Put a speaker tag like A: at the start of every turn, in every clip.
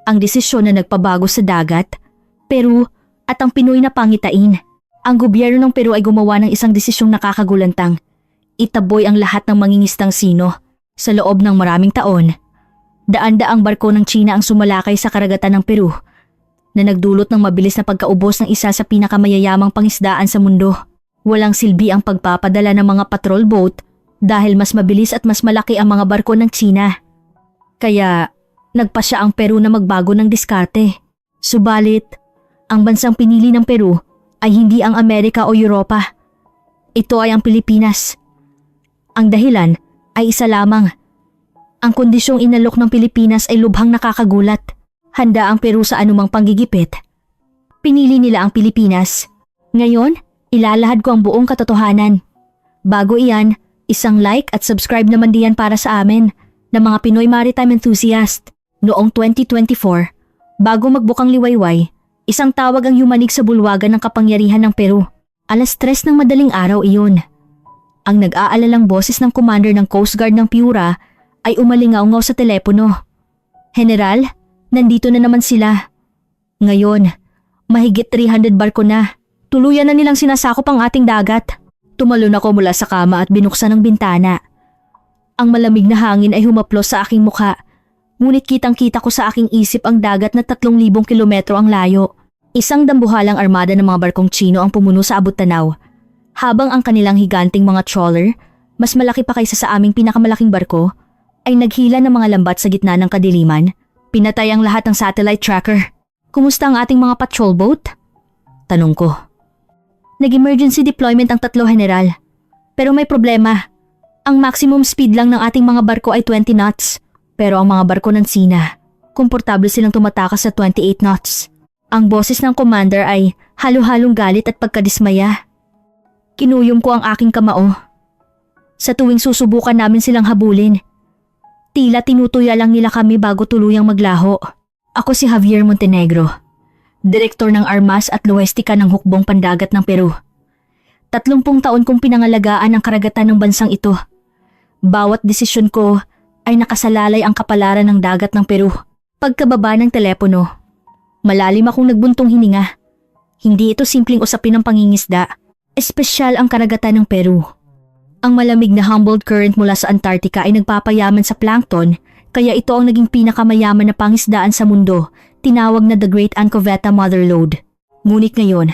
A: Ang desisyon na nagpabago sa dagat, Peru at ang Pinoy na pangitain. Ang gobyerno ng Peru ay gumawa ng isang desisyong nakakagulantang. Itaboy ang lahat ng mangingistang sino. Sa loob ng maraming taon, daan-daang barko ng China ang sumalakay sa karagatan ng Peru na nagdulot ng mabilis na pagkaubos ng isa sa pinakamayayamang pangisdaan sa mundo. Walang silbi ang pagpapadala ng mga patrol boat dahil mas mabilis at mas malaki ang mga barko ng China. Kaya nagpasya ang Peru na magbago ng diskarte. Subalit, ang bansang pinili ng Peru ay hindi ang Amerika o Europa. Ito ay ang Pilipinas. Ang dahilan ay isa lamang. Ang kondisyong inalok ng Pilipinas ay lubhang nakakagulat. Handa ang Peru sa anumang panggigipit. Pinili nila ang Pilipinas. Ngayon, ilalahad ko ang buong katotohanan. Bago iyan, isang like at subscribe naman diyan para sa amin ng mga Pinoy Maritime Enthusiast. Noong 2024, bago magbukang liwayway, isang tawag ang yumanig sa bulwagan ng kapangyarihan ng Peru. 3:00 ng madaling araw iyon. Ang nag-aalalang boses ng commander ng Coast Guard ng Piura ay umalingaw-ngaw sa telepono. General, nandito na naman sila. Ngayon, mahigit 300 barko na. Tuluyan na nilang sinasakop ang ating dagat. Tumalon ako mula sa kama at binuksan ang bintana. Ang malamig na hangin ay humaplos sa aking mukha. Ngunit kitang-kita ko sa aking isip ang dagat na 3,000 kilometro ang layo. Isang dambuhalang armada ng mga barkong Chino ang pumuno sa abot-tanaw. Habang ang kanilang higanting mga trawler, mas malaki pa kaysa sa aming pinakamalaking barko, ay naghila ng mga lambat sa gitna ng kadiliman. Pinatay ang lahat ng satellite tracker. Kumusta ang ating mga patrol boat? Tanong ko. Nag-emergency deployment ang 3, General. Pero may problema. Ang maximum speed lang ng ating mga barko ay 20 knots. Pero ang mga barko ng China, komportable silang tumatakas sa 28 knots. Ang boses ng commander ay halo-halong galit at pagkadismaya. Kinuyom ko ang aking kamao. Sa tuwing susubukan namin silang habulin, tila tinutuya lang nila kami bago tuluyang maglaho. Ako si Javier Montenegro, direktor ng Armas at Lohistika ng Hukbong Pandagat ng Peru. 30 taon kong pinangalagaan ang karagatan ng bansang ito. Bawat desisyon ko ay nakasalalay ang kapalaran ng dagat ng Peru. Pagkababa ng telepono, malalim akong nagbuntong hininga. Hindi ito simpleng usapin ng pangingisda. Espesyal ang karagatan ng Peru. Ang malamig na Humboldt Current mula sa Antarctica ay nagpapayaman sa plankton, kaya ito ang naging pinakamayaman na pangisdaan sa mundo, tinawag na The Great Anchoveta Mother Lode. Ngunit ngayon,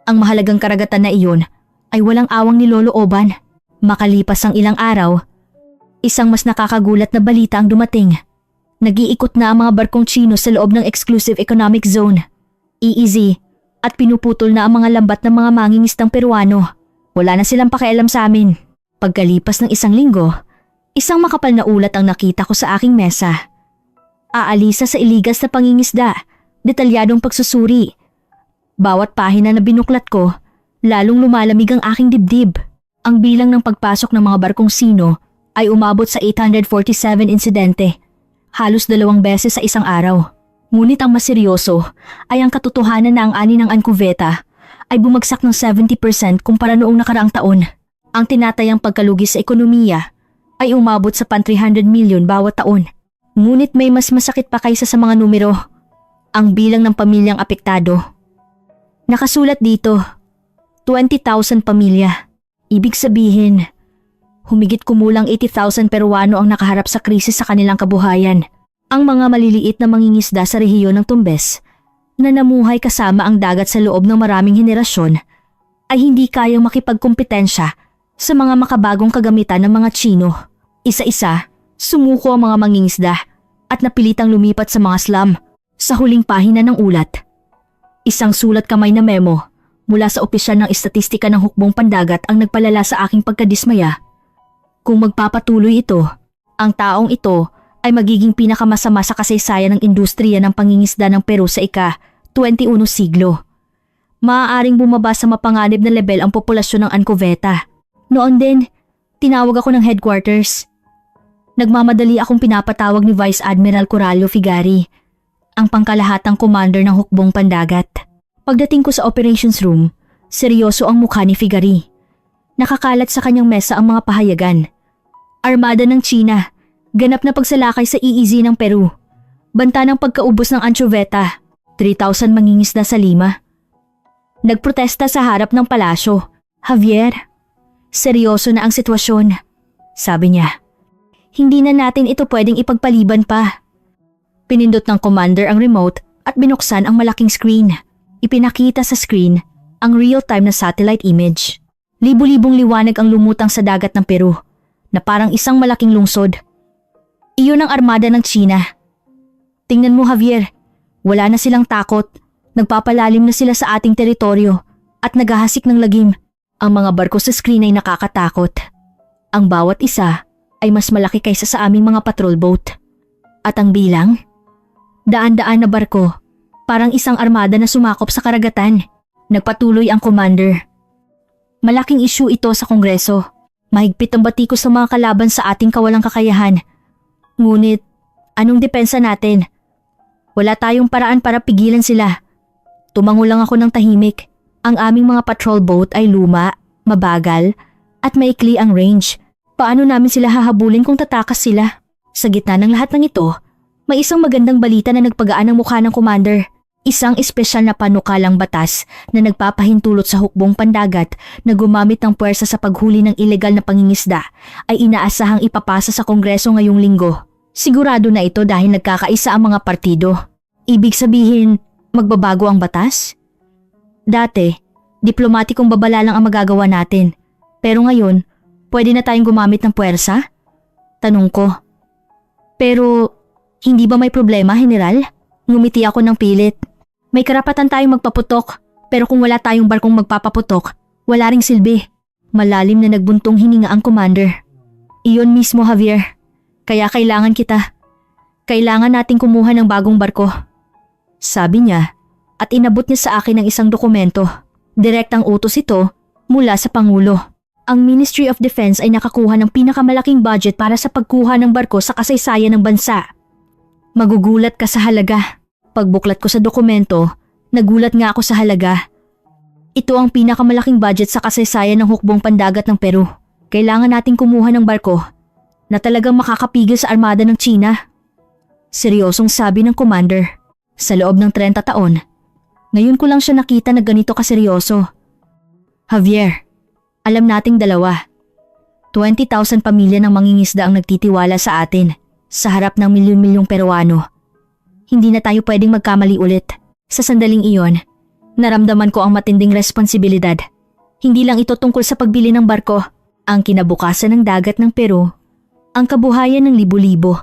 A: ang mahalagang karagatan na iyon ay walang awang nilolooban. Makalipas ang ilang araw, isang mas nakakagulat na balita ang dumating. Nag-iikot na ang mga barkong Chino sa loob ng Exclusive Economic Zone, EEZ, at pinuputol na ang mga lambat ng mga mangingistang Peruano. Wala na silang pakialam sa amin. Pagkalipas ng 1 linggo, isang makapal na ulat ang nakita ko sa aking mesa. Aalisa sa iligas na pangingisda, detalyadong pagsusuri. Bawat pahina na binuklat ko, lalong lumalamig ang aking dibdib. Ang bilang ng pagpasok ng mga barkong Sino ay umabot sa 847 insidente, halos 2 beses sa isang araw. Ngunit ang mas seryoso ay ang katotohanan na ang ani ng Anchoveta ay bumagsak ng 70% kumpara noong nakaraang taon. Ang tinatayang pagkalugi sa ekonomiya ay umabot sa 300 milyon bawat taon. Ngunit may mas masakit pa kaysa sa mga numero. Ang bilang ng pamilyang apektado. Nakasulat dito, 20,000 pamilya. Ibig sabihin, humigit kumulang 80,000 Peruano ang nakaharap sa krisis sa kanilang kabuhayan. Ang mga maliliit na mangingisda sa rehiyon ng Tumbes na namuhay kasama ang dagat sa loob ng maraming henerasyon ay hindi kayang makipagkompetensya sa mga makabagong kagamitan ng mga Chino. Isa-isa, sumuko ang mga mangingisda at napilitang lumipat sa mga slum. Sa huling pahina ng ulat, isang sulat kamay na memo mula sa opisyal ng estatistika ng Hukbong Pandagat ang nagpalala sa aking pagkadismaya. Kung magpapatuloy ito, ang taong ito ay magiging pinakamasama sa kasaysayan ng industriya ng pangingisda ng Peru sa ika-21 siglo. Maaaring bumaba sa mapanganib na level ang populasyon ng Anchoveta. Noon din, tinawag ako ng headquarters. Nagmamadali akong pinapatawag ni Vice Admiral Coralio Figari, ang pangkalahatang commander ng Hukbong Pandagat. Pagdating ko sa operations room, seryoso ang mukha ni Figari. Nakakalat sa kanyang mesa ang mga pahayagan. Armada ng China, ganap na pagsalakay sa EEZ ng Peru. Banta ng pagkaubos ng ansyoveta, 3,000 mangingisda sa Lima. Nagprotesta sa harap ng palasyo. Javier, seryoso na ang sitwasyon, sabi niya. Hindi na natin ito pwedeng ipagpaliban pa. Pinindot ng commander ang remote at binuksan ang malaking screen. Ipinakita sa screen ang real-time na satellite image. Libu-libong liwanag ang lumutang sa dagat ng Peru na parang isang malaking lungsod. Iyon ang armada ng China. Tingnan mo, Javier, wala na silang takot. Nagpapalalim na sila sa ating teritoryo at naghahasik ng lagim. Ang mga barko sa screen ay nakakatakot. Ang bawat isa ay mas malaki kaysa sa aming mga patrol boat. At ang bilang? Daan-daan na barko, parang isang armada na sumakop sa karagatan. Nagpatuloy ang commander. Malaking issue ito sa Kongreso. Mahigpit ang batikos sa mga kalaban sa ating kawalang kakayahan. Ngunit, anong depensa natin? Wala tayong paraan para pigilan sila. Tumango lang ako ng tahimik. Ang aming mga patrol boat ay luma, mabagal, at maikli ang range. Paano namin sila hahabulin kung tatakas sila? Sa gitna ng lahat ng ito, may isang magandang balita na nagpagaan ng mukha ng commander. Isang espesyal na panukalang batas na nagpapahintulot sa hukbong pandagat na gumamit ng puwersa sa paghuli ng ilegal na pangingisda ay inaasahang ipapasa sa Kongreso ngayong linggo. Sigurado na ito dahil nagkakaisa ang mga partido. Ibig sabihin, magbabago ang batas? Dati, diplomatikong babala lang ang magagawa natin. Pero ngayon, pwede na tayong gumamit ng puwersa? Tanong ko. Pero, hindi ba may problema, General? Ngumiti ako ng pilit. May karapatan tayong magpaputok, pero kung wala tayong barkong magpapaputok, wala ring silbi. Malalim na nagbuntong hininga ang commander. Iyon mismo, Javier. Kaya kailangan kita. Kailangan nating kumuha ng bagong barko. Sabi niya at inabot niya sa akin ang isang dokumento. Direktang utos ito mula sa Pangulo. Ang Ministry of Defense ay nakakuha ng pinakamalaking budget para sa pagkuha ng barko sa kasaysayan ng bansa. Magugulat ka sa halaga. Pagbuklat ko sa dokumento, nagulat nga ako sa halaga. Ito ang pinakamalaking budget sa kasaysayan ng hukbong pandagat ng Peru. Kailangan nating kumuha ng barko na talagang makakapigil sa armada ng China. Seryosong sabi ng commander. Sa loob ng 30 taon, ngayon ko lang siya nakita na ganito kaseryoso. Javier, alam nating dalawa. 20,000 pamilya ng mangingisda ang nagtitiwala sa atin sa harap ng milyon-milyong Peruano. Hindi na tayo pwedeng magkamali ulit. Sa sandaling iyon, naramdaman ko ang matinding responsibilidad. Hindi lang ito tungkol sa pagbili ng barko, ang kinabukasan ng dagat ng Peru, ang kabuhayan ng libo-libo,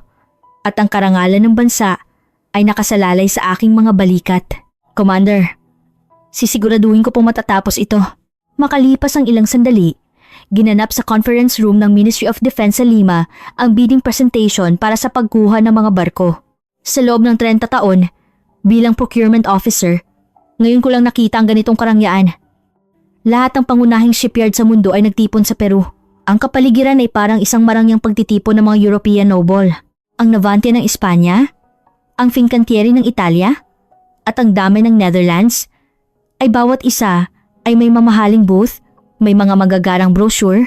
A: at ang karangalan ng bansa ay nakasalalay sa aking mga balikat. Commander, sisiguraduhin ko pong matatapos ito. Makalipas ang ilang sandali, ginanap sa conference room ng Ministry of Defense sa Lima ang bidding presentation para sa pagkuha ng mga barko. Sa loob ng 30 taon, bilang procurement officer, ngayon ko lang nakita ang ganitong karangyaan. Lahat ng pangunahing shipyard sa mundo ay nagtipon sa Peru. Ang kapaligiran ay parang isang marangyang pagtitipon ng mga European noble. Ang Navantia ng Espanya, ang Fincantieri ng Italia, at ang Dame ng Netherlands, ay bawat isa ay may mamahaling booth, may mga magagarang brochure,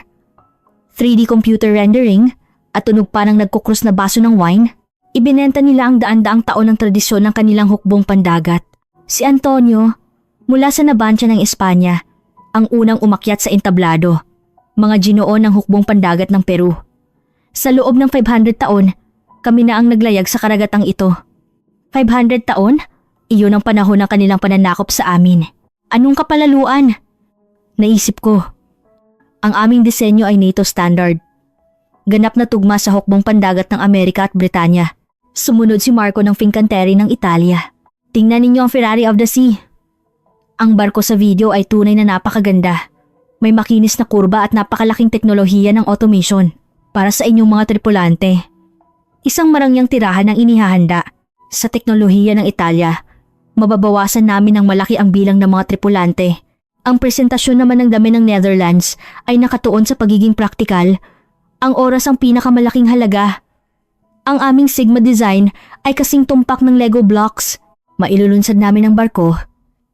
A: 3D computer rendering, at tunog pa ng nagkukrus na baso ng wine. Ibinenta nila ang daan-daang taon ng tradisyon ng kanilang hukbong pandagat. Si Antonio, mula sa Navantia ng Espanya, ang unang umakyat sa entablado, mga ginoo ng hukbong pandagat ng Peru. Sa loob ng 500 taon, kami na ang naglayag sa karagatang ito. 500 taon? Iyon ang panahon ng kanilang pananakop sa amin. Anong kapalaluan? Naisip ko. Ang aming disenyo ay NATO standard. Ganap na tugma sa hukbong pandagat ng Amerika at Britanya. Sumunod si Marco ng Fincantieri ng Italia. Tingnan ninyo ang Ferrari of the Sea. Ang barko sa video ay tunay na napakaganda. May makinis na kurba at napakalaking teknolohiya ng automation para sa inyong mga tripulante. Isang marangyang tirahan ang inihahanda. Sa teknolohiya ng Italia, mababawasan namin ng malaki ang bilang ng mga tripulante. Ang presentasyon naman ng dami ng Netherlands ay nakatuon sa pagiging praktikal. Ang oras ang pinakamalaking halaga. Ang aming Sigma design ay kasing tumpak ng Lego blocks. Mailulunsad namin ang barko,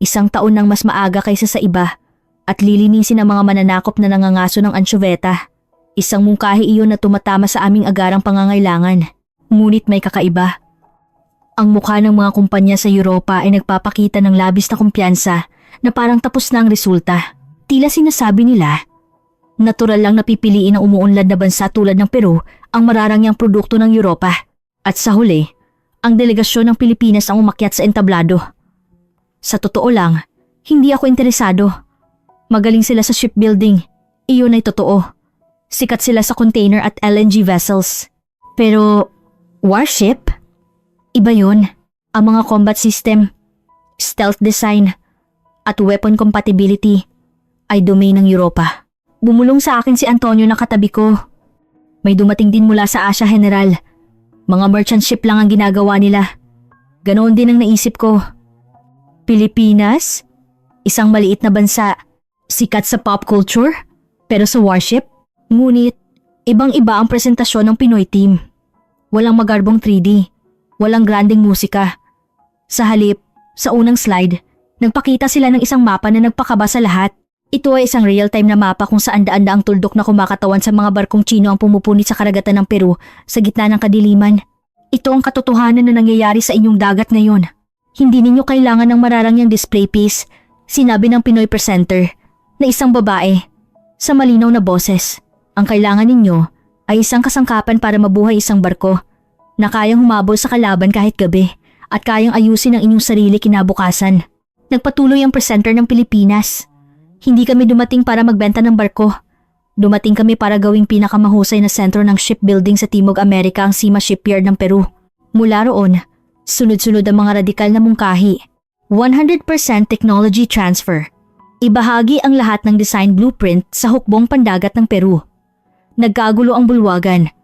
A: 1 taon nang mas maaga kaysa sa iba, at lilinisin ang mga mananakop na nangangaso ng ansyoveta. Isang mungkahi iyon na tumatama sa aming agarang pangangailangan. Ngunit may kakaiba. Ang mukha ng mga kumpanya sa Europa ay nagpapakita ng labis na kumpiyansa na parang tapos na ang resulta. Tila sinasabi nila, natural lang napipiliin ng umuunlad na bansa tulad ng Peru ang mararangyang produkto ng Europa. At sa huli, ang delegasyon ng Pilipinas ang umakyat sa entablado. Sa totoo lang, hindi ako interesado. Magaling sila sa shipbuilding. Iyon ay totoo. Sikat sila sa container at LNG vessels. Pero, warship? Iba yun. Ang mga combat system, stealth design, at weapon compatibility ay domain ng Europa. Bumulong sa akin si Antonio na katabi ko. May dumating din mula sa Asia, General. Mga merchant ship lang ang ginagawa nila. Ganoon din ang naisip ko. Pilipinas? Isang maliit na bansa. Sikat sa pop culture? Pero sa warship? Ngunit, ibang-iba ang presentasyon ng Pinoy team. Walang magarbong 3D. Walang granding musika. Sa halip, sa unang slide, nagpakita sila ng isang mapa na nagpakaba sa lahat. Ito ay isang real-time na mapa kung saan daan-daang tuldok na kumakatawan sa mga barkong Tsino ang pumupunit sa karagatan ng Peru sa gitna ng kadiliman. Ito ang katotohanan na nangyayari sa inyong dagat ngayon. Hindi ninyo kailangan ng mararangyang display piece, sinabi ng Pinoy presenter, na isang babae. Sa malinaw na boses, ang kailangan ninyo ay isang kasangkapan para mabuhay isang barko na kayang humabol sa kalaban kahit gabi at kayang ayusin ang inyong sarili kinabukasan. Nagpatuloy ang presenter ng Pilipinas. Hindi kami dumating para magbenta ng barko. Dumating kami para gawing pinakamahusay na sentro ng shipbuilding sa Timog Amerika ang Sima Shipyard ng Peru. Mula roon, sunod-sunod ang mga radikal na mungkahi. 100% technology transfer. Ibahagi ang lahat ng design blueprint sa hukbong pandagat ng Peru. Nagkagulo ang bulwagan.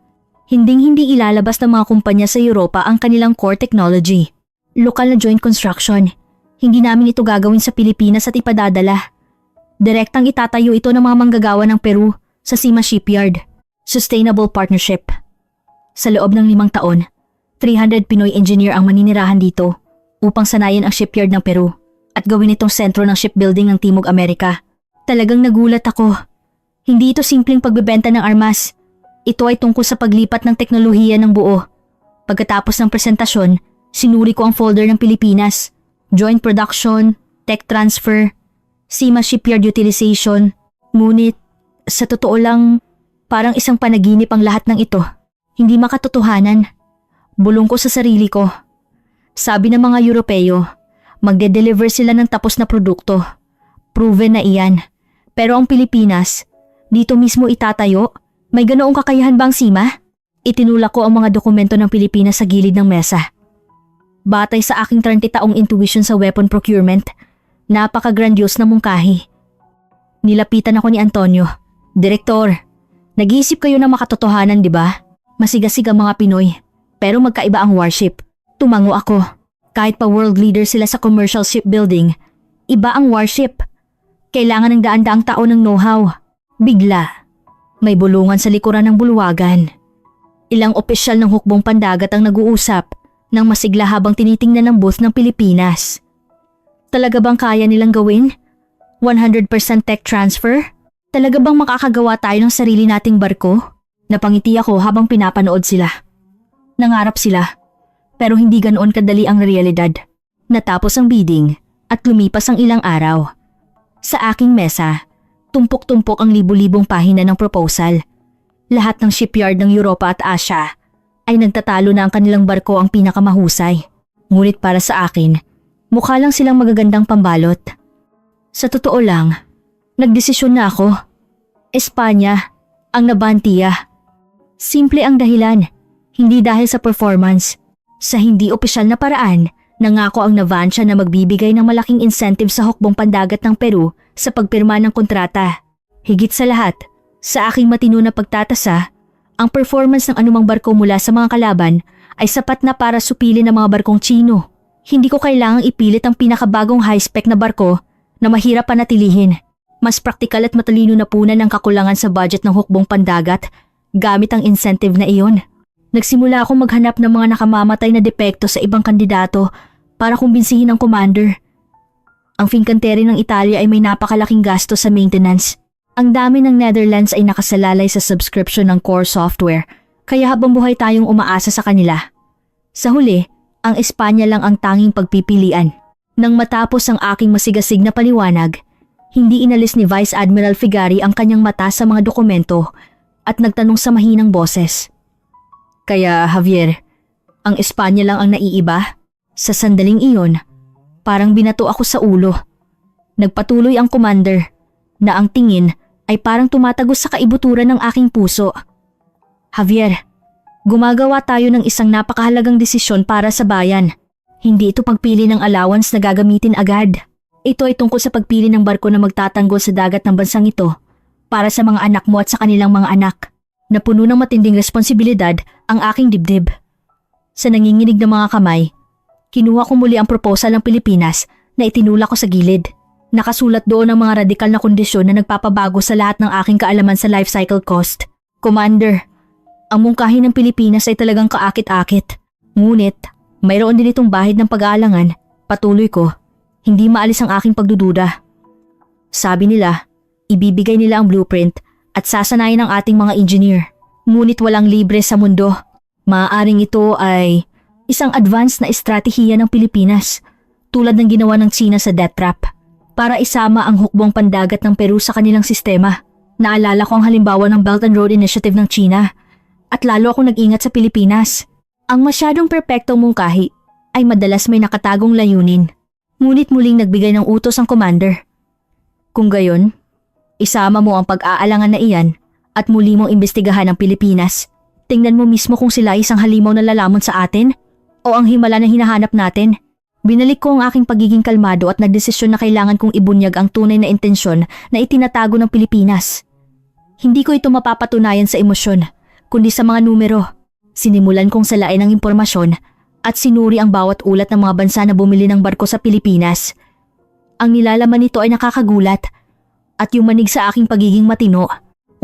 A: Hinding-hindi ilalabas ng mga kumpanya sa Europa ang kanilang core technology. Lokal na joint construction. Hindi namin ito gagawin sa Pilipinas at ipadadala. Direktang itatayo ito ng mga manggagawa ng Peru sa Sima Shipyard. Sustainable partnership. Sa loob ng 5 taon, 300 Pinoy engineer ang maninirahan dito upang sanayin ang shipyard ng Peru at gawin itong sentro ng shipbuilding ng Timog Amerika. Talagang nagulat ako. Hindi ito simpleng pagbebenta ng armas. Ito ay tungkol sa paglipat ng teknolohiya ng buo. Pagkatapos ng presentasyon, sinuri ko ang folder ng Pilipinas. Joint production, tech transfer, Sima Shipyard utilization. Ngunit, sa totoo lang, parang isang panaginip ang lahat ng ito. Hindi makatotohanan. Bulong ko sa sarili ko. Sabi ng mga Europeo, magde-deliver sila ng tapos na produkto. Proven na iyan. Pero ang Pilipinas, dito mismo itatayo. May ganoong kakayahan bang Sima? Itinulak ko ang mga dokumento ng Pilipinas sa gilid ng mesa. Batay sa aking 30 taong intuition sa weapon procurement, napaka-grandiose na mungkahi. Nilapitan ako ni Antonio. Direktor, nag-iisip kayo ng makatotohanan, di ba? Masigasig ang mga Pinoy, pero magkaiba ang warship. Tumango ako. Kahit pa world leader sila sa commercial shipbuilding, iba ang warship. Kailangan ng daan-daang taon ng know-how. Bigla, may bulungan sa likuran ng bulwagan. Ilang opisyal ng hukbong pandagat ang nag-uusap ng masigla habang tinitingnan ng booth ng Pilipinas. Talaga bang kaya nilang gawin? 100% tech transfer? Talaga bang makakagawa tayo ng sarili nating barko? Napangiti ako habang pinapanood sila. Nangarap sila, pero hindi ganoon kadali ang realidad. Natapos ang bidding at lumipas ang ilang araw. Sa aking mesa, tumpok-tumpok ang libu-libong pahina ng proposal. Lahat ng shipyard ng Europa at Asia ay nagtatalo na ang kanilang barko ang pinakamahusay. Ngunit para sa akin, mukha lang silang magagandang pambalot. Sa totoo lang, nagdesisyon na ako. Espanya ang nabantiya. Simple ang dahilan, hindi dahil sa performance. Sa hindi opisyal na paraan, nangako ang Navancia na magbibigay ng malaking incentive sa hukbong pandagat ng Peru sa pagpirma ng kontrata. Higit sa lahat, sa aking matino na pagtatasa, ang performance ng anumang barko mula sa mga kalaban ay sapat na para supilin ang mga barkong Tsino. Hindi ko kailangang ipilit ang pinakabagong high-spec na barko na mahirap panatilihin. Mas praktikal at matalino na punan ang kakulangan sa budget ng hukbong pandagat gamit ang incentive na iyon. Nagsimula akong maghanap ng mga nakamamatay na depekto sa ibang kandidato para kumbinsihin ang commander. Ang Fincantieri ng Italia ay may napakalaking gasto sa maintenance. Ang dami ng Netherlands ay nakasalalay sa subscription ng core software, kaya habang buhay tayong umaasa sa kanila. Sa huli, Ang Espanya lang ang tanging pagpipilian. Nang matapos ang aking masigasig na paliwanag, hindi inalis ni Vice Admiral Figari ang kanyang mata sa mga dokumento at nagtanong sa mahinang boses. Kaya Javier, ang Espanya lang ang naiiba? Sa sandaling iyon, parang binato ako sa ulo. Nagpatuloy ang commander na ang tingin ay parang tumatagos sa kaibuturan ng aking puso. Javier, gumagawa tayo ng isang napakahalagang desisyon para sa bayan. Hindi ito pagpili ng allowance na gagamitin agad. Ito ay tungkol sa pagpili ng barko na magtatanggol sa dagat ng bansang ito para sa mga anak mo at sa kanilang mga anak. Na puno ng matinding responsibilidad ang aking dibdib. Sa nanginginig ng mga kamay, kinuha ko muli ang proposal ng Pilipinas na itinulak ko sa gilid. Nakasulat doon ang mga radikal na kondisyon na nagpapabago sa lahat ng aking kaalaman sa life cycle cost. Commander, ang mungkahi ng Pilipinas ay talagang kaakit-akit. Ngunit, mayroon din itong bahid ng pag-aalangan. Patuloy ko, hindi maalis ang aking pagdududa. Sabi nila, ibibigay nila ang blueprint at sasanayin ng ating mga engineer. Ngunit walang libre sa mundo. Maaaring ito ay isang advanced na estratehiya ng Pilipinas tulad ng ginawa ng China sa death trap para isama ang hukbong pandagat ng Peru sa kanilang sistema. Naalala ko ang halimbawa ng Belt and Road Initiative ng China at lalo akong nag-ingat sa Pilipinas. Ang masyadong perpektong mungkahi ay madalas may nakatagong layunin. Ngunit muling nagbigay ng utos ang commander. Kung gayon, isama mo ang pag-aalangan na iyan at muli mong imbestigahan ang Pilipinas. Tingnan mo mismo kung sila isang halimaw na lalamon sa atin o ang himala na hinahanap natin. Binalik ko ang aking pagiging kalmado at nagdesisyon na kailangan kong ibunyag ang tunay na intensyon na itinatago ng Pilipinas. Hindi ko ito mapapatunayan sa emosyon, kundi sa mga numero. Sinimulan kong salain ang impormasyon at sinuri ang bawat ulat ng mga bansa na bumili ng barko sa Pilipinas. Ang nilalaman nito ay nakakagulat. At yung manig sa aking pagiging matino.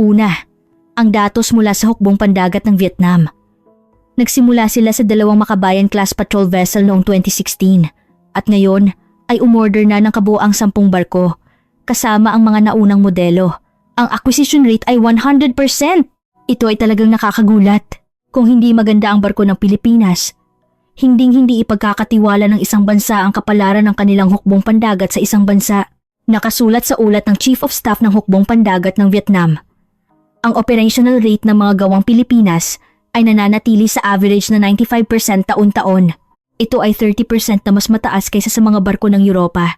A: Una, ang datos mula sa hukbong pandagat ng Vietnam. Nagsimula sila sa 2 Makabayan-class patrol vessel noong 2016 at ngayon ay umorder na ng kabuoang 10 barko kasama ang mga naunang modelo. Ang acquisition rate ay 100%. Ito ay talagang nakakagulat. Kung hindi maganda ang barko ng Pilipinas, hinding-hindi ipagkakatiwala ng isang bansa ang kapalaran ng kanilang hukbong pandagat sa isang bansa. Nakasulat sa ulat ng Chief of Staff ng Hukbong Pandagat ng Vietnam. Ang operational rate ng mga gawang Pilipinas ay nananatili sa average na 95% taon-taon. Ito ay 30% na mas mataas kaysa sa mga barko ng Europa.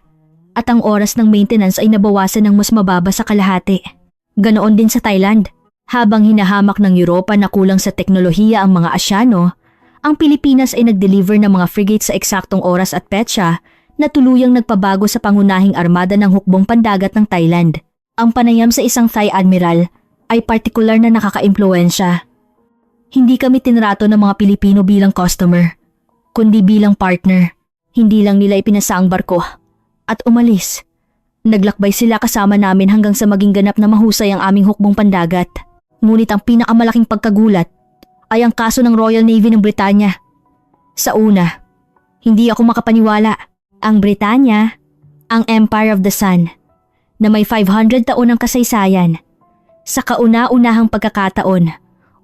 A: At ang oras ng maintenance ay nabawasan ng mas mababa sa kalahati. Ganoon din sa Thailand. Habang hinahamak ng Europa na kulang sa teknolohiya ang mga Asyano, ang Pilipinas ay nag-deliver ng mga frigate sa eksaktong oras at petsa na tuluyang nagpabago sa pangunahing armada ng hukbong pandagat ng Thailand. Ang panayam sa isang Thai admiral ay partikular na nakaka-impluwensya. Hindi kami tinrato ng mga Pilipino bilang customer, kundi bilang partner. Hindi lang nila ipinasa ang barko at umalis. Naglakbay sila kasama namin hanggang sa maging ganap na mahusay ang aming hukbong pandagat. Ngunit ang pinakamalaking pagkagulat ay ang kaso ng Royal Navy ng Britanya. Sa una, hindi ako makapaniwala. Ang Britanya, ang Empire of the Sun, na may 500 taon ng kasaysayan. Sa kauna-unahang pagkakataon,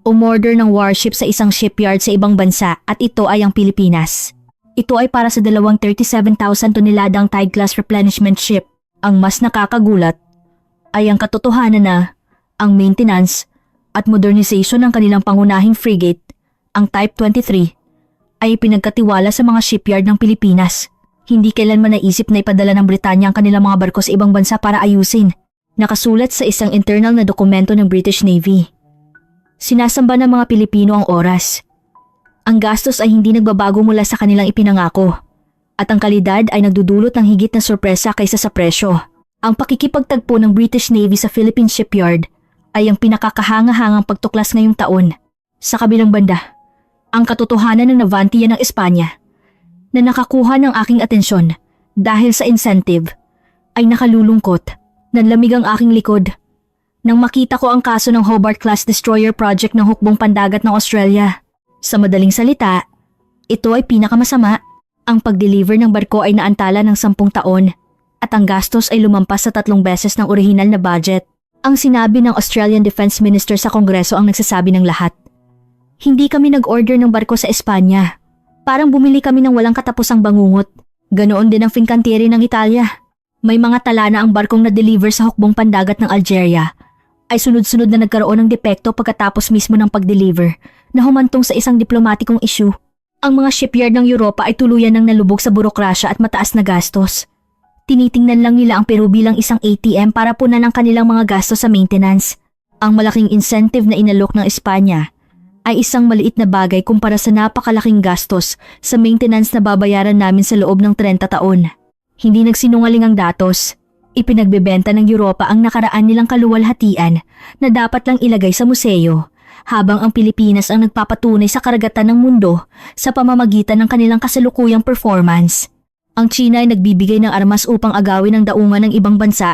A: umorder ng warship sa isang shipyard sa ibang bansa at ito ay ang Pilipinas. Ito ay para sa 37,000 toneladang Tide-class replenishment ship. Ang mas nakakagulat ay ang katotohanan na ang maintenance at modernization ng kanilang pangunahing frigate, ang Type 23, ay pinagkatiwala sa mga shipyard ng Pilipinas. Hindi kailanman naisip na ipadala ng Britanya ang kanilang mga barko sa ibang bansa para ayusin. Nakasulat sa isang internal na dokumento ng British Navy. Sinasamba ng mga Pilipino ang oras. Ang gastos ay hindi nagbabago mula sa kanilang ipinangako. At ang kalidad ay nagdudulot ng higit na sorpresa kaysa sa presyo. Ang pakikipagtagpo ng British Navy sa Philippine Shipyard ay ang pinakakahanga-hangang pagtuklas ngayong taon. Sa kabilang banda, ang katotohanan ng Navantia ng Espanya na nakakuha ng aking atensyon dahil sa incentive ay nakalulungkot. Nanlamig ang aking likod nang makita ko ang kaso ng Hobart-class destroyer project ng hukbong pandagat ng Australia. Sa madaling salita, ito ay pinakamasama. Ang pag-deliver ng barko ay naantala ng 10 taon at ang gastos ay lumampas sa 3 beses ng orihinal na budget. Ang sinabi ng Australian Defense Minister sa Kongreso ang nagsasabi ng lahat. Hindi kami nag-order ng barko sa Espanya Parang bumili kami ng walang katapusang bangungot. Ganoon din ang Fincantieri ng Italia. May mga tala na ang barkong na-deliver sa hukbong pandagat ng Algeria ay sunod-sunod na nagkaroon ng depekto pagkatapos mismo ng pag-deliver na humantong sa isang diplomatikong issue. Ang mga shipyard ng Europa ay tuluyan ng nalubog sa burokrasya at mataas na gastos. Tinitingnan lang nila ang Peru bilang isang ATM para punan ang kanilang mga gastos sa maintenance. Ang malaking incentive na inalok ng Espanya ay isang maliit na bagay kumpara sa napakalaking gastos sa maintenance na babayaran namin sa loob ng 30 taon. Hindi nagsinungaling ang datos. Ipinagbebenta ng Europa ang nakaraan nilang kaluwalhatian na dapat lang ilagay sa museo, habang ang Pilipinas ang nagpapatunay sa karagatan ng mundo sa pamamagitan ng kanilang kasalukuyang performance. Ang China ay nagbibigay ng armas upang agawin ang daungan ng ibang bansa,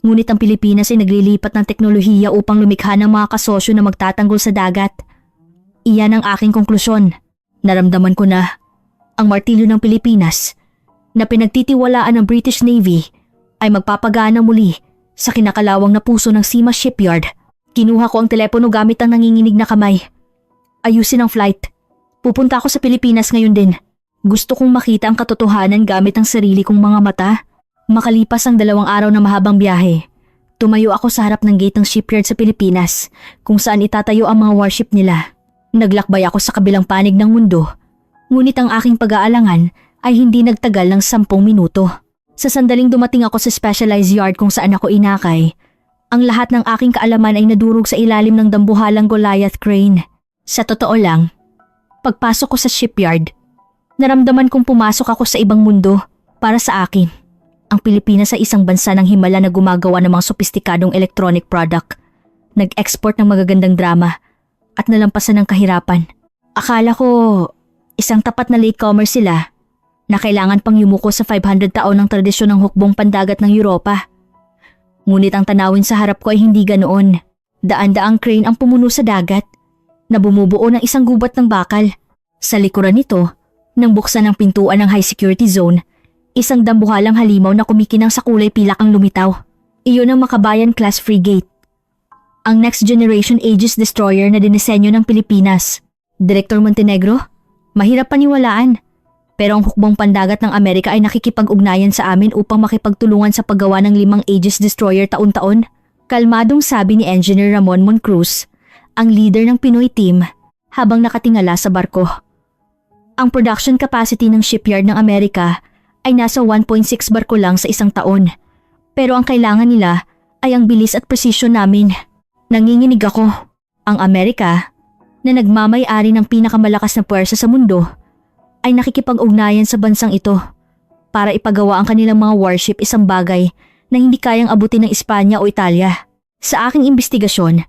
A: ngunit ang Pilipinas ay naglilipat ng teknolohiya upang lumikha ng mga kasosyo na magtatanggol sa dagat. Iyan ang aking konklusyon. Naramdaman ko na ang martilyo ng Pilipinas na pinagtitiwalaan ng British Navy ay magpapagana muli sa kinakalawang na puso ng Sima Shipyard. Kinuha ko ang telepono gamit ang nanginginig na kamay. Ayusin ang flight. Pupunta ako sa Pilipinas ngayon din. Gusto kong makita ang katotohanan gamit ang sarili kong mga mata. Makalipas ang 2 araw na mahabang biyahe, tumayo ako sa harap ng gate ng shipyard sa Pilipinas kung saan itatayo ang mga warship nila. Naglakbay ako sa kabilang panig ng mundo, ngunit ang aking pag-aalangan ay hindi nagtagal ng 10 minuto. Sa sandaling dumating ako sa specialized yard kung saan ako inakay, ang lahat ng aking kaalaman ay nadurog sa ilalim ng dambuhalang Goliath crane. Sa totoo lang, pagpasok ko sa shipyard, naramdaman kong pumasok ako sa ibang mundo. Para sa akin, ang Pilipinas ay isang bansa ng himala na gumagawa ng mga sopistikadong electronic product, nag-export ng magagandang drama, at nalampasan ng kahirapan. Akala ko isang tapat na latecomer sila na kailangan pang yumuko sa 500 taon ng tradisyon ng hukbong pandagat ng Europa. Ngunit ang tanawin sa harap ko ay hindi ganoon. Daan-daang crane ang pumuno sa dagat na bumubuo ng isang gubat ng bakal. Sa likuran nito, nang buksan ang pintuan ng high security zone, isang dambuhalang halimaw na kumikinang sa kulay pilak ang lumitaw. Iyon ang Makabayan class frigate, ang next generation Aegis destroyer na dinisenyo ng Pilipinas. Director Montenegro, mahirap paniwalaan. Pero ang hukbong pandagat ng Amerika ay nakikipag-ugnayan sa amin upang makipagtulungan sa paggawa ng 5 Aegis destroyer taon-taon. Kalmadong sabi ni Engineer Ramon Moncruz, ang leader ng Pinoy team, habang nakatingala sa barko. Ang production capacity ng shipyard ng Amerika ay nasa 1.6 barko lang sa isang taon. Pero ang kailangan nila ay ang bilis at presisyon namin. Nanginginig ako. Ang Amerika, na nagmamay-ari ng pinakamalakas na puwersa sa mundo, ay nakikipag-ugnayan sa bansang ito para ipagawa ang kanilang mga warship, isang bagay na hindi kayang abutin ng Espanya o Italia. Sa aking investigasyon,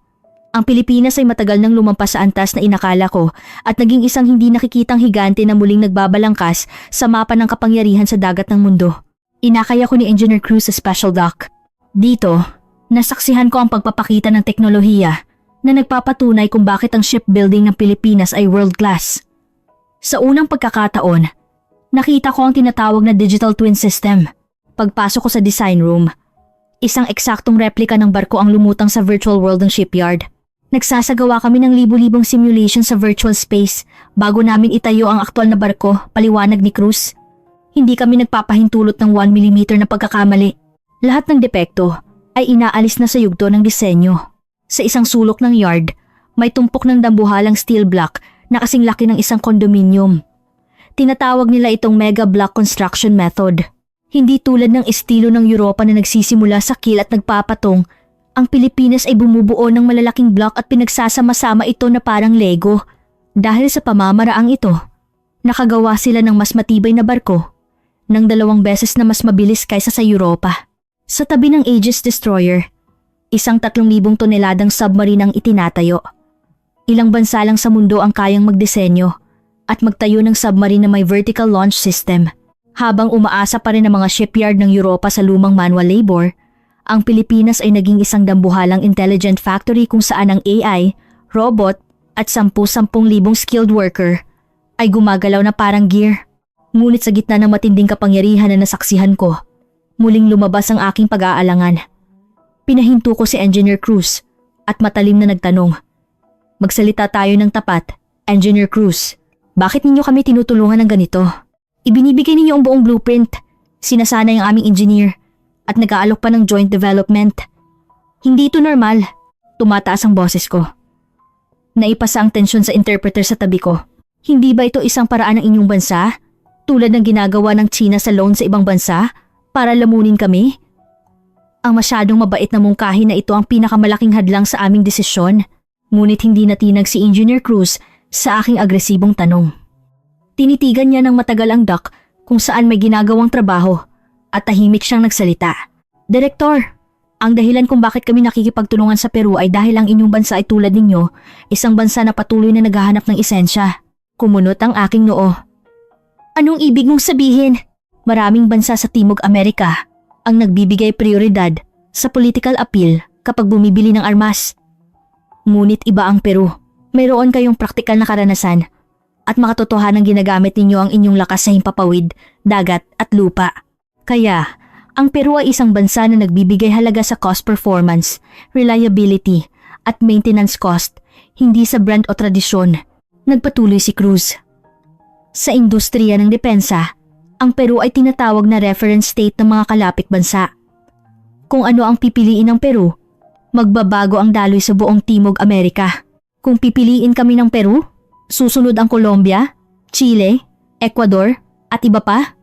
A: ang Pilipinas ay matagal nang lumampas sa antas na inakala ko at naging isang hindi nakikitang higante na muling nagbabalangkas sa mapa ng kapangyarihan sa dagat ng mundo. Inakay ako ni Engineer Cruz sa special dock. Dito, nasaksihan ko ang pagpapakita ng teknolohiya na nagpapatunay kung bakit ang shipbuilding ng Pilipinas ay world class. Sa unang pagkakataon, nakita ko ang tinatawag na digital twin system. Pagpasok ko sa design room, isang eksaktong replika ng barko ang lumutang sa virtual world ng shipyard. Nagsasagawa kami ng libu-libong simulation sa virtual space bago namin itayo ang aktual na barko, paliwanag ni Cruz. Hindi kami nagpapahintulot ng 1 mm na pagkakamali. Lahat ng depekto ay inaalis na sa yugto ng disenyo. Sa isang sulok ng yard, may tumpok ng dambuhalang steel block na kasing laki ng isang kondominium. Tinatawag nila itong mega block construction method. Hindi tulad ng estilo ng Europa na nagsisimula sa keel at nagpapatong, ang Pilipinas ay bumubuo ng malalaking block at pinagsasama-sama ito na parang Lego. Dahil sa pamamaraang ito, nakagawa sila ng mas matibay na barko, ng 2 beses na mas mabilis kaysa sa Europa. Sa tabi ng Aegis destroyer, isang 3,000 toneladang submarine ang itinatayo. Ilang bansa lang sa mundo ang kayang magdisenyo at magtayo ng submarine na may vertical launch system. Habang umaasa pa rin ang mga shipyard ng Europa sa lumang manual labor, ang Pilipinas ay naging isang dambuhalang intelligent factory kung saan ang AI, robot at 10,000 skilled worker ay gumagalaw na parang gear. Ngunit sa gitna ng matinding kapangyarihan na nasaksihan ko, muling lumabas ang aking pag-aalangan. Pinahinto ko si Engineer Cruz at matalim na nagtanong, "Magsalita tayo ng tapat, Engineer Cruz. Bakit ninyo kami tinutulungan ng ganito? Ibinibigay ninyo ang buong blueprint, sinasanay ang aming engineer, at nag-aalok pa ng joint development. Hindi ito normal. Tumataas ang boses ko. Naipasa ang tensyon sa interpreter sa tabi ko. Hindi ba ito isang paraan ng inyong bansa? Tulad ng ginagawa ng China sa loan sa ibang bansa? Para lamunin kami? Ang masyadong mabait na mungkahi na ito ang pinakamalaking hadlang sa aming desisyon. Ngunit hindi natinag si Engineer Cruz sa aking agresibong tanong. Tinitigan niya ng matagal ang duck kung saan may ginagawang trabaho at tahimik siyang nagsalita. Direktor, ang dahilan kung bakit kami nakikipagtulungan sa Peru ay dahil ang inyong bansa ay tulad ninyo, isang bansa na patuloy na naghahanap ng esensya. Kumunot ang aking noo. Anong ibig mong sabihin? Maraming bansa sa Timog Amerika ang nagbibigay prioridad sa political appeal kapag bumibili ng armas. Ngunit iba ang Peru. Mayroon kayong praktikal na karanasan at makatotohanang ginagamit ninyo ang inyong lakas sa himpapawid, dagat at lupa. Kaya, ang Peru ay isang bansa na nagbibigay halaga sa cost performance, reliability at maintenance cost, hindi sa brand o tradisyon. Nagpatuloy si Cruz. Sa industriya ng depensa, ang Peru ay tinatawag na reference state ng mga kalapit bansa. Kung ano ang pipiliin ng Peru, magbabago ang daloy sa buong Timog Amerika. Kung pipiliin kami ng Peru, susunod ang Colombia, Chile, Ecuador at iba pa.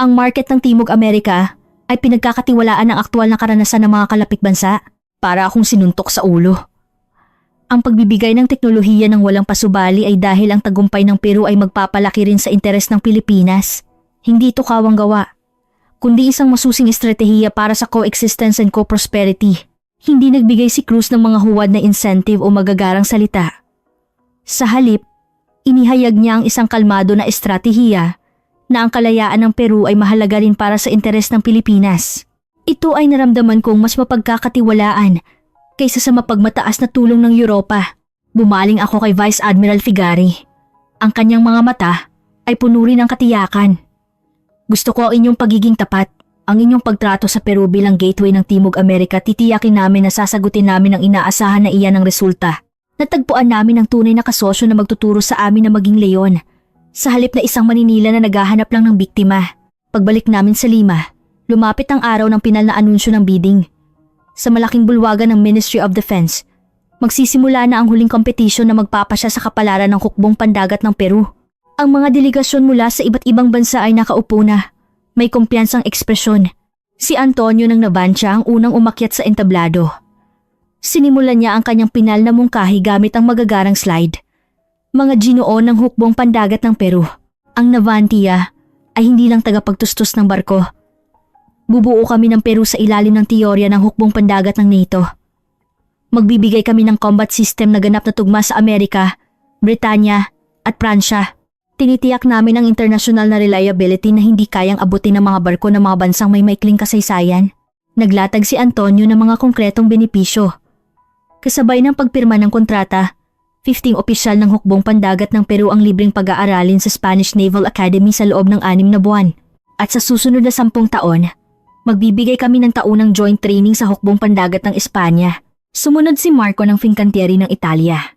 A: Ang market ng Timog Amerika ay pinagkakatiwalaan ng aktual na karanasan ng mga kalapit bansa. Para akong sinuntok sa ulo. Ang pagbibigay ng teknolohiya ng walang pasubali ay dahil ang tagumpay ng Peru ay magpapalaki rin sa interes ng Pilipinas. Hindi ito kawang gawa, kundi isang masusing estratehiya para sa coexistence and co-prosperity. Hindi nagbigay si Cruz ng mga huwad na incentive o magagarang salita. Sa halip, inihayag niya ang isang kalmado na estratehiya na ang kalayaan ng Peru ay mahalaga rin para sa interes ng Pilipinas. Ito ay naramdaman kong mas mapagkakatiwalaan kaysa sa mapagmataas na tulong ng Europa. Bumaling ako kay Vice Admiral Figari. Ang kanyang mga mata ay puno rin ng katiyakan. Gusto ko ang inyong pagiging tapat. Ang inyong pagtrato sa Peru bilang gateway ng Timog Amerika, titiyakin namin na sasagutin namin ang inaasahan na iyan ng resulta. Natagpuan namin ang tunay na kasosyo na magtuturo sa amin na maging leon. Sa halip na isang Maninila na naghahanap lang ng biktima. Pagbalik namin sa Lima, lumapit ang araw ng pinal na anunsyo ng bidding. Sa malaking bulwagan ng Ministry of Defense, magsisimula na ang huling kompetisyon na magpapasya sa kapalaran ng hukbong pandagat ng Peru. Ang mga delegasyon mula sa iba't ibang bansa ay nakaupo na. May kumpiyansang ekspresyon. Si Antonio ng Navantia ang unang umakyat sa entablado. Sinimulan niya ang kanyang pinal na mungkahi gamit ang magagarang slide. Mga ginoon ng hukbong pandagat ng Peru. Ang Navantia ay hindi lang tagapagtustos ng barko. Bubuo kami ng Peru sa ilalim ng teorya ng hukbong pandagat ng NATO. Magbibigay kami ng combat system na ganap na tugma sa Amerika, Britanya at Pransya. Tinitiyak namin ang international na reliability na hindi kayang abutin ng mga barko ng mga bansang may maikling kasaysayan. Naglatag si Antonio ng mga konkretong benepisyo. Kasabay ng pagpirma ng kontrata, 15 opisyal ng hukbong pandagat ng Peru ang libreng pag-aaralin sa Spanish Naval Academy sa loob ng 6 na buwan. At sa susunod na 10 taon, magbibigay kami ng taunang joint training sa hukbong pandagat ng Espanya. Sumunod si Marco ng Fincantieri ng Italia.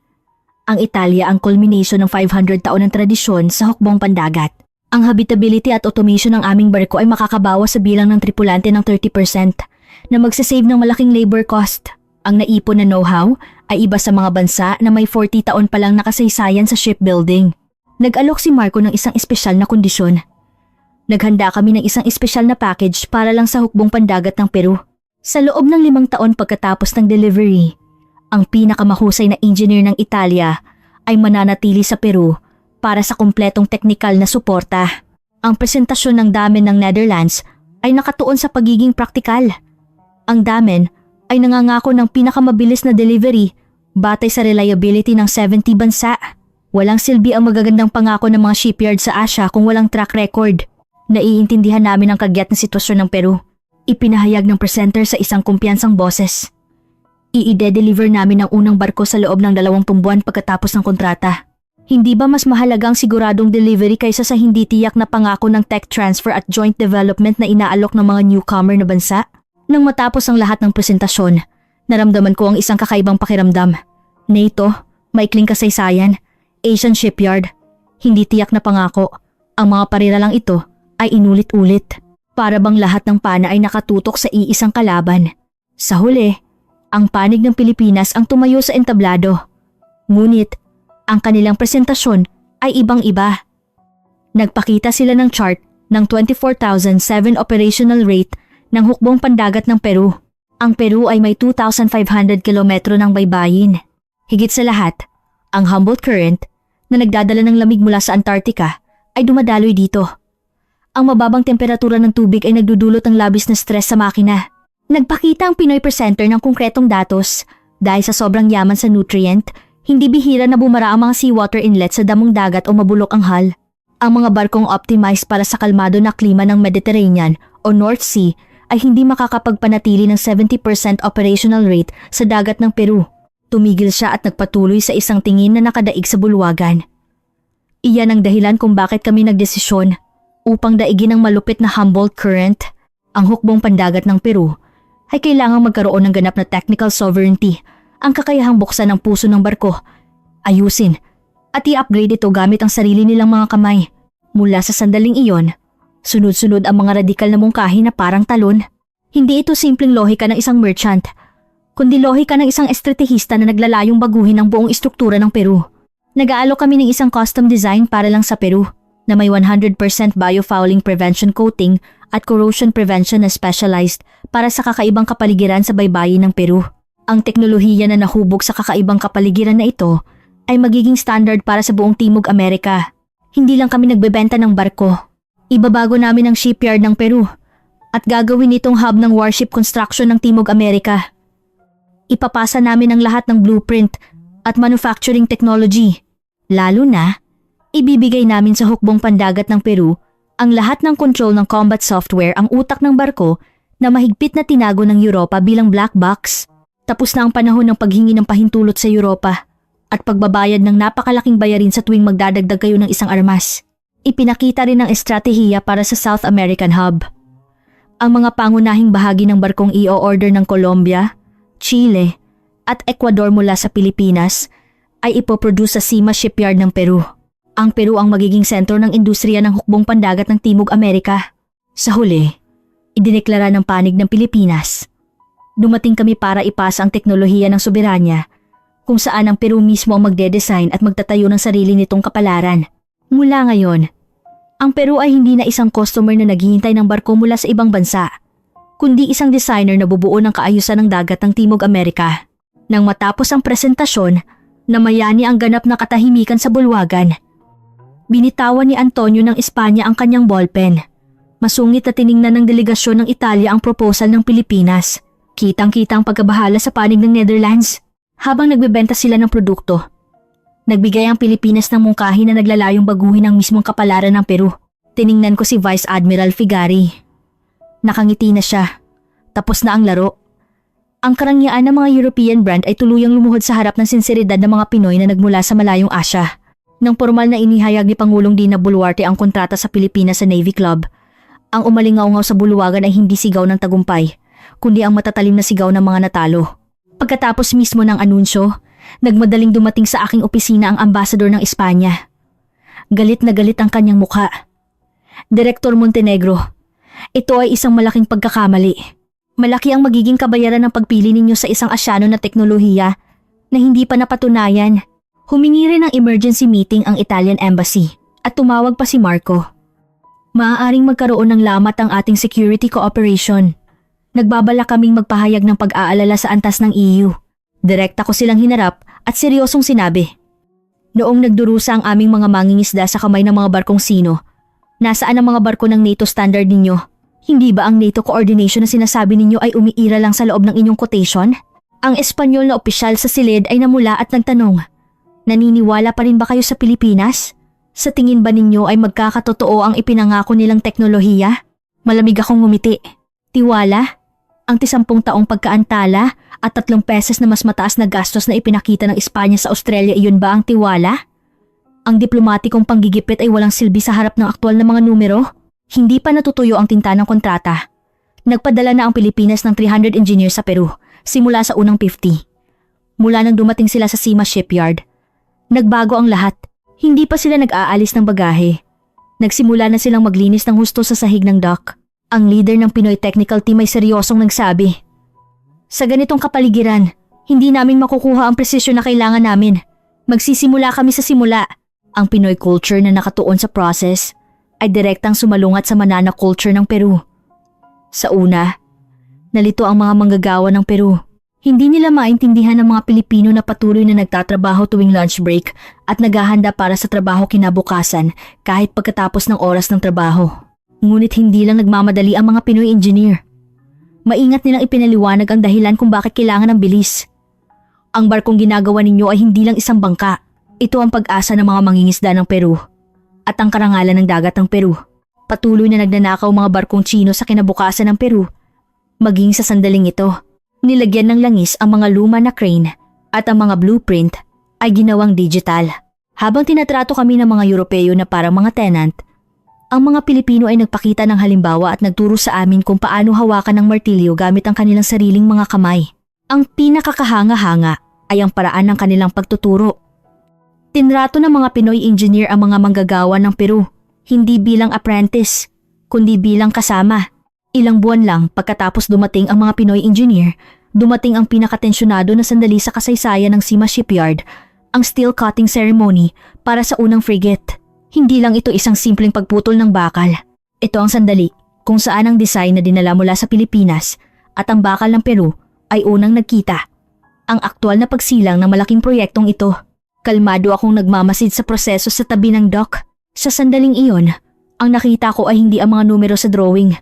A: Ang Italia ang culmination ng 500 taon ng tradisyon sa hukbong pandagat. Ang habitability at automation ng aming barko ay makakabawas sa bilang ng tripulante ng 30% na magsasave ng malaking labor cost. Ang naipon na know-how ay iba sa mga bansa na may 40 taon pa lang nakasaysayan sa shipbuilding. Nag-alok si Marco ng isang espesyal na kondisyon. Naghanda kami ng isang espesyal na package para lang sa hukbong pandagat ng Peru. Sa loob ng 5 taon pagkatapos ng delivery, ang pinakamahusay na engineer ng Italia ay mananatili sa Peru para sa kumpletong teknikal na suporta. Ang presentasyon ng Damen ng Netherlands ay nakatuon sa pagiging praktikal. Ang Damen ay nangangako ng pinakamabilis na delivery batay sa reliability ng 70 bansa. Walang silbi ang magagandang pangako ng mga shipyard sa Asia kung walang track record. Naiintindihan namin ang kagyat na sitwasyon ng Peru. Ipinahayag ng presenter sa isang kumpiyansang boses. I-de-deliver namin ang unang barko sa loob ng 20 buwan pagkatapos ng kontrata. Hindi ba mas mahalagang siguradong delivery kaysa sa hindi tiyak na pangako ng tech transfer at joint development na inaalok ng mga newcomer na bansa? Nang matapos ang lahat ng presentasyon, naramdaman ko ang isang kakaibang pakiramdam. NATO, maikling kasaysayan, Asian shipyard, Hindi tiyak na pangako. Ang mga parira lang ito ay inulit-ulit. Para bang lahat ng pana ay nakatutok sa iisang kalaban. Sa huli, ang panig ng Pilipinas ang tumayo sa entablado. Ngunit, ang kanilang presentasyon ay ibang-iba. Nagpakita sila ng chart ng 24,007 operational rate ng hukbong pandagat ng Peru. Ang Peru ay may 2,500 kilometro ng baybayin. Higit sa lahat, ang Humboldt Current na nagdadala ng lamig mula sa Antarctica ay dumadaloy dito. Ang mababang temperatura ng tubig ay nagdudulot ng labis na stress sa makina. Nagpakita ang Pinoy presenter ng konkretong datos dahil sa sobrang yaman sa nutrient, hindi bihira na bumara ang mga seawater inlet sa damong dagat o mabulok ang hull. Ang mga barkong optimized para sa kalmado na klima ng Mediterranean o North Sea ay hindi makakapagpanatili ng 70% operational rate sa dagat ng Peru. Tumigil siya at nagpatuloy sa isang tingin na nakadaig sa bulwagan. Iyan ang dahilan kung bakit kami nagdesisyon upang daigin ang malupit na Humboldt Current. Ang hukbong pandagat ng Peru ay kailangang magkaroon ng ganap na technical sovereignty, ang kakayahang buksan ng puso ng barko, ayusin at i-upgrade ito gamit ang sarili nilang mga kamay. Mula sa sandaling iyon, sunod-sunod ang mga radikal na mungkahi na parang talon. Hindi ito simpleng lohika ng isang merchant, kundi lohika ng isang estratehista na naglalayong baguhin ang buong istruktura ng Peru. Nag-aalok kami ng isang custom design para lang sa Peru na may 100% biofouling prevention coating at corrosion prevention na specialized para sa kakaibang kapaligiran sa baybayin ng Peru. Ang teknolohiya na nahubog sa kakaibang kapaligiran na ito ay magiging standard para sa buong Timog Amerika. Hindi lang kami nagbebenta ng barko. Ibabago namin ang shipyard ng Peru at gagawin itong hub ng warship construction ng Timog Amerika. Ipapasa namin ang lahat ng blueprint at manufacturing technology. Lalo na, ibibigay namin sa hukbong pandagat ng Peru ang lahat ng control ng combat software, ang utak ng barko na mahigpit na tinago ng Europa bilang black box. Tapos na ang panahon ng paghingi ng pahintulot sa Europa at pagbabayad ng napakalaking bayarin sa tuwing magdadagdag kayo ng isang armas. Ipinakita rin ang estratehiya para sa South American Hub. Ang mga pangunahing bahagi ng barkong i-order ng Colombia, Chile at Ecuador mula sa Pilipinas ay ipoproduce sa Sima Shipyard ng Peru. Ang Peru ang magiging sentro ng industriya ng hukbong pandagat ng Timog Amerika. Sa huli, idineklara ng panig ng Pilipinas. Dumating kami para ipasa ang teknolohiya ng soberanya kung saan ang Peru mismo ang magde-design at magtatayo ng sarili nitong kapalaran. Mula ngayon, ang Peru ay hindi na isang customer na naghihintay ng barko mula sa ibang bansa, kundi isang designer na bubuo ng kaayusan ng dagat ng Timog Amerika. Nang matapos ang presentasyon, namayani ang ganap na katahimikan sa bulwagan. Binitawan ni Antonio ng Espanya ang kanyang ballpen. Masungit na tiningnan ng delegasyon ng Italia ang proposal ng Pilipinas. Kitang-kita ang pagkabahala sa panig ng Netherlands. Habang nagbebenta sila ng produkto, nagbigay ang Pilipinas ng mungkahi na naglalayong baguhin ang mismong kapalaran ng Peru. Tiningnan ko si Vice Admiral Figari. Nakangiti na siya. Tapos na ang laro. Ang karangyaan ng mga European brand ay tuluyang lumuhod sa harap ng sinseridad ng mga Pinoy na nagmula sa malayong Asya. Nang formal na inihayag ni Pangulong Dina Boluarte ang kontrata sa Pilipinas sa Navy Club, ang umalingaw-ngaw sa bulwagan ay hindi sigaw ng tagumpay, kundi ang matatalim na sigaw ng mga natalo. Pagkatapos mismo ng anunsyo, nagmadaling dumating sa aking opisina ang ambasador ng Espanya. Galit na galit ang kanyang mukha. Direktor Montenegro, ito ay isang malaking pagkakamali. Malaki ang magiging kabayaran ng pagpili ninyo sa isang Asyano na teknolohiya na hindi pa napatunayan. Humingi rin ng emergency meeting ang Italian Embassy at tumawag pa si Marco. Maaaring magkaroon ng lamat ang ating security cooperation. Nagbabala kaming magpahayag ng pag-aalala sa antas ng EU. Direkta ko silang hinarap at seryosong sinabi. Noong nagdurusa ang aming mga mangingisda sa kamay ng mga barkong Sino, nasaan ang mga barko ng NATO standard ninyo? Hindi ba ang NATO coordination na sinasabi ninyo ay umiira lang sa loob ng inyong quotation? Ang Espanyol na opisyal sa silid ay namula at nagtanong, naniniwala pa rin ba kayo sa Pilipinas? Sa tingin ba ninyo ay magkakatotoo ang ipinangako nilang teknolohiya? Malamig akong ngumiti. Tiwala? Ang 30 taong pagkaantala at 3 pesos na mas mataas na gastos na ipinakita ng Espanya sa Australia, iyon ba ang tiwala? Ang diplomatikong panggigipit ay walang silbi sa harap ng aktwal na mga numero? Hindi pa natutuyo ang tinta ng kontrata. Nagpadala na ang Pilipinas ng 300 engineers sa Peru simula sa unang 50. Mula nang dumating sila sa Sima Shipyard, nagbago ang lahat. Hindi pa sila nag-aalis ng bagahe. Nagsimula na silang maglinis ng husto sa sahig ng dock. Ang leader ng Pinoy Technical Team ay seryosong nagsabi, "Sa ganitong kapaligiran, hindi namin makukuha ang presisyon na kailangan namin. Magsisimula kami sa simula." Ang Pinoy culture na nakatuon sa process ay direktang sumalungat sa Manana culture ng Peru. Sa una, nalito ang mga manggagawa ng Peru. Hindi nila maintindihan ng mga Pilipino na patuloy na nagtatrabaho tuwing lunch break at naghahanda para sa trabaho kinabukasan kahit pagkatapos ng oras ng trabaho. Ngunit hindi lang nagmamadali ang mga Pinoy engineer. Maingat nilang ipinaliwanag ang dahilan kung bakit kailangan ng bilis. Ang barkong ginagawa ninyo ay hindi lang isang bangka. Ito ang pag-asa ng mga mangingisda ng Peru at ang karangalan ng dagat ng Peru. Patuloy na nagnanakaw mga barkong Tsino sa kinabukasan ng Peru. Maging sa sandaling ito, nilagyan ng langis ang mga luma na crane at ang mga blueprint ay ginawang digital. Habang tinatrato kami ng mga Europeo na parang mga tenant, ang mga Pilipino ay nagpakita ng halimbawa at nagturo sa amin kung paano hawakan ng martilyo gamit ang kanilang sariling mga kamay. Ang pinakakahanga-hanga ay ang paraan ng kanilang pagtuturo. Tinrato ng mga Pinoy engineer ang mga manggagawa ng Peru, hindi bilang apprentice, kundi bilang kasama. Ilang buwan lang pagkatapos dumating ang mga Pinoy engineer, dumating ang pinakatensyonado na sandali sa kasaysayan ng Sima Shipyard, ang steel cutting ceremony para sa unang frigate. Hindi lang ito isang simpleng pagputol ng bakal. Ito ang sandali kung saan ang design na dinala mula sa Pilipinas at ang bakal ng Peru ay unang nagkita. Ang aktwal na pagsilang ng malaking proyektong ito. Kalmado akong nagmamasid sa proseso sa tabi ng dock. Sa sandaling iyon, ang nakita ko ay hindi ang mga numero sa drawing,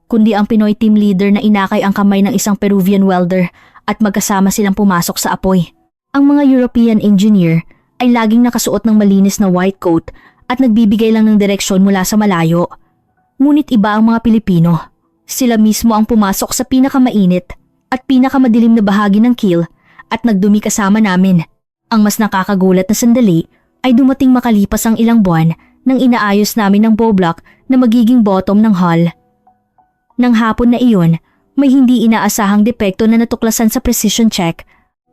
A: kundi ang Pinoy team leader na inakay ang kamay ng isang Peruvian welder at magkasama silang pumasok sa apoy. Ang mga European engineer ay laging nakasuot ng malinis na white coat at nagbibigay lang ng direksyon mula sa malayo. Ngunit iba ang mga Pilipino. Sila mismo ang pumasok sa pinakamainit at pinakamadilim na bahagi ng keel at nagdumi kasama namin. Ang mas nakakagulat na sandali ay dumating makalipas ang ilang buwan nang inaayos namin ng bow block na magiging bottom ng hull. Nang hapon na iyon, may hindi inaasahang depekto na natuklasan sa precision check.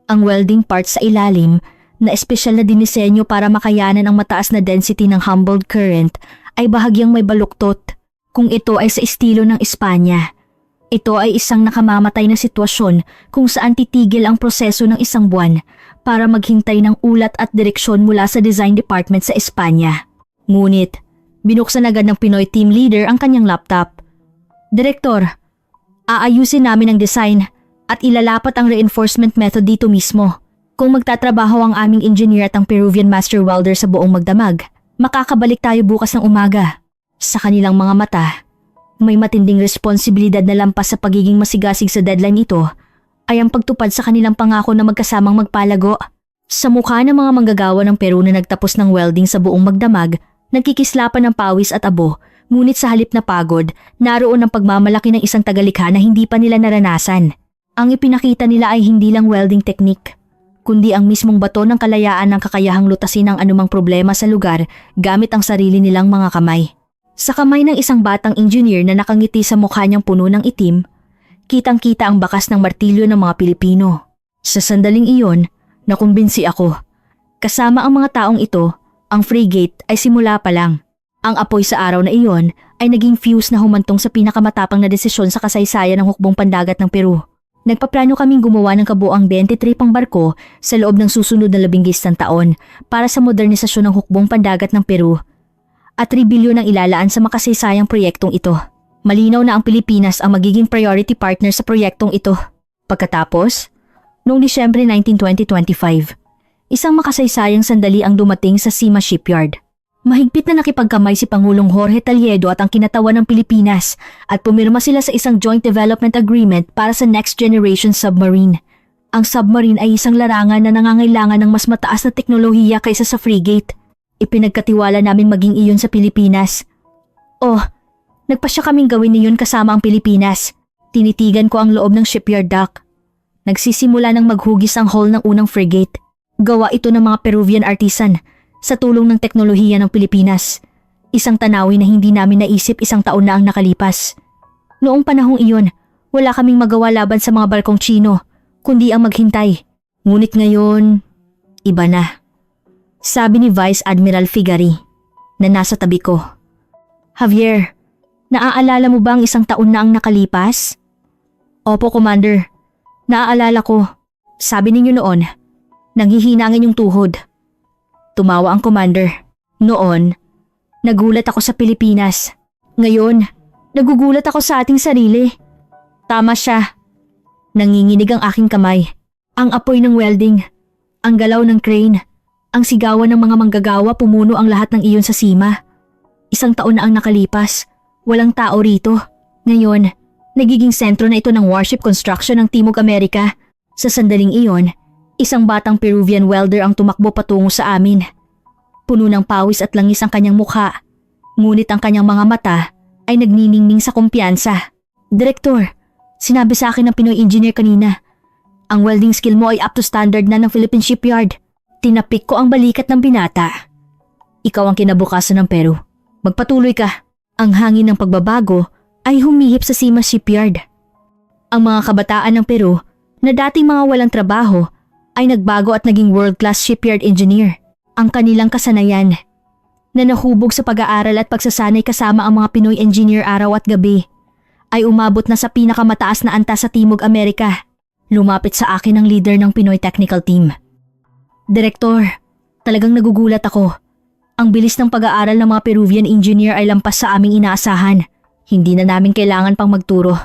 A: Ang welding parts sa ilalim na espesyal na dinisenyo para makayanan ang mataas na density ng Humboldt current ay bahagyang may baluktot. Kung ito ay sa estilo ng Espanya, ito ay isang nakamamatay na sitwasyon kung saan titigil ang proseso ng isang buwan para maghintay ng ulat at direksyon mula sa design department sa Espanya. Ngunit, binuksan agad ng Pinoy team leader ang kanyang laptop. "Direktor, aayusin namin ang design at ilalapat ang reinforcement method dito mismo. Kung magtatrabaho ang aming engineer at ang Peruvian master welder sa buong magdamag, makakabalik tayo bukas ng umaga." Sa kanilang mga mata, may matinding responsibilidad na lampas sa pagiging masigasig sa deadline ito ay ang pagtupad sa kanilang pangako na magkasamang magpalago. Sa mukha ng mga manggagawa ng Peru na nagtapos ng welding sa buong magdamag, nagkikislapan ng pawis at abo, ngunit sa halip na pagod, naroon ang pagmamalaki ng isang tagalikha na hindi pa nila naranasan. Ang ipinakita nila ay hindi lang welding technique, kundi ang mismong bato ng kalayaan ng kakayahang lutasin ang anumang problema sa lugar gamit ang sarili nilang mga kamay. Sa kamay ng isang batang engineer na nakangiti sa mukha niyang puno ng itim, kitang-kita ang bakas ng martilyo ng mga Pilipino. Sa sandaling iyon, nakumbinsi ako. Kasama ang mga taong ito, ang frigate ay simula pa lang. Ang apoy sa araw na iyon ay naging fuse na humantong sa pinakamatapang na desisyon sa kasaysayan ng hukbong pandagat ng Peru. Nagpaplano kaming gumawa ng kabuuang 23 pang barko sa loob ng susunod na 11 taon para sa modernisasyon ng hukbong pandagat ng Peru. At 3 bilyon ang ilalaan sa makasaysayang proyektong ito. Malinaw na ang Pilipinas ang magiging priority partner sa proyektong ito. Pagkatapos, noong Disyembre 19, 2025, isang makasaysayang sandali ang dumating sa Sima Shipyard. Mahigpit na nakipagkamay si Pangulong Jorge Talledo at ang kinatawan ng Pilipinas at pumirma sila sa isang joint development agreement para sa next generation submarine. Ang submarine ay isang larangan na nangangailangan ng mas mataas na teknolohiya kaysa sa frigate. Ipinagkatiwala namin maging iyon sa Pilipinas. Oh, nagpasya kaming gawin niyon kasama ang Pilipinas. Tinitigan ko ang loob ng shipyard dock. Nagsisimula ng maghugis ang hull ng unang frigate. Gawa ito ng mga Peruvian artisan sa tulong ng teknolohiya ng Pilipinas. Isang tanawin na hindi namin naisip isang taon na ang nakalipas. Noong panahong iyon, wala kaming magawa laban sa mga barkong Tsino, kundi ang maghintay. Ngunit ngayon, iba na. Sabi ni Vice Admiral Figari na nasa tabi ko. Javier, naaalala mo ba ang 1 taon na ang nakalipas? Opo, Commander. Naaalala ko. Sabi ninyo noon, nanghihinangin yung tuhod. Tumawa ang Commander. Noon, nagulat ako sa Pilipinas. Ngayon, nagugulat ako sa ating sarili. Tama siya. Nanginginig ang aking kamay. Ang apoy ng welding, ang galaw ng crane, ang sigawan ng mga manggagawa pumuno ang lahat ng iyon sa sima. 1 taon na ang nakalipas. Walang tao rito. Ngayon, nagiging sentro na ito ng warship construction ng Timog Amerika. Sa sandaling iyon, isang batang Peruvian welder ang tumakbo patungo sa amin. Puno ng pawis at langis ang kanyang mukha. Ngunit ang kanyang mga mata ay nagniningning sa kumpiyansa. Direktor, sinabi sa akin ng Pinoy engineer kanina, ang welding skill mo ay up to standard na ng Philippine Shipyard. Tinapik ko ang balikat ng binata. Ikaw ang kinabukasan ng Peru. Magpatuloy ka. Ang hangin ng pagbabago ay humihip sa Sima Shipyard. Ang mga kabataan ng Peru na dating mga walang trabaho ay nagbago at naging world-class shipyard engineer. Ang kanilang kasanayan na nahubog sa pag-aaral at pagsasanay kasama ang mga Pinoy engineer araw at gabi ay umabot na sa pinakamataas na antas sa Timog Amerika. Lumapit sa akin ang leader ng Pinoy Technical Team. Direktor, talagang nagugulat ako. Ang bilis ng pag-aaral ng mga Peruvian engineer ay lampas sa aming inaasahan. Hindi na namin kailangan pang magturo.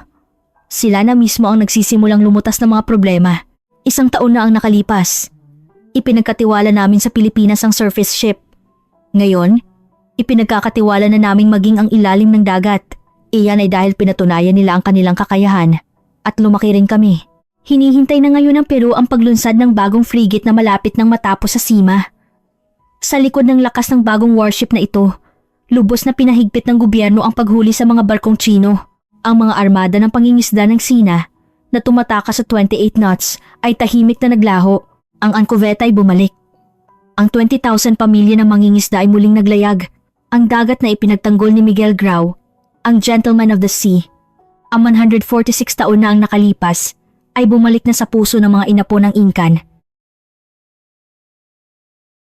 A: Sila na mismo ang nagsisimulang lumutas ng mga problema. 1 taon na ang nakalipas. Ipinagkatiwala namin sa Pilipinas ang surface ship. Ngayon, ipinagkakatiwala na naming maging ang ilalim ng dagat. Iyan ay dahil pinatunayan nila ang kanilang kakayahan at lumaki rin kami. Hinihintay na ngayon ng Peru ang paglunsad ng bagong frigate na malapit nang matapos sa Sima. Sa likod ng lakas ng bagong warship na ito, lubos na pinahigpit ng gobyerno ang paghuli sa mga barkong Tsino. Ang mga armada ng pangingisda ng Sina na tumatakas sa 28 knots ay tahimik na naglaho. Ang Ancoveta ay bumalik. Ang 20,000 pamilya ng mangingisda ay muling naglayag. Ang dagat na ipinagtanggol ni Miguel Grau, ang gentleman of the sea. Ang 146 taon na ang nakalipas ay bumalik na sa puso ng mga inapo ng Incan.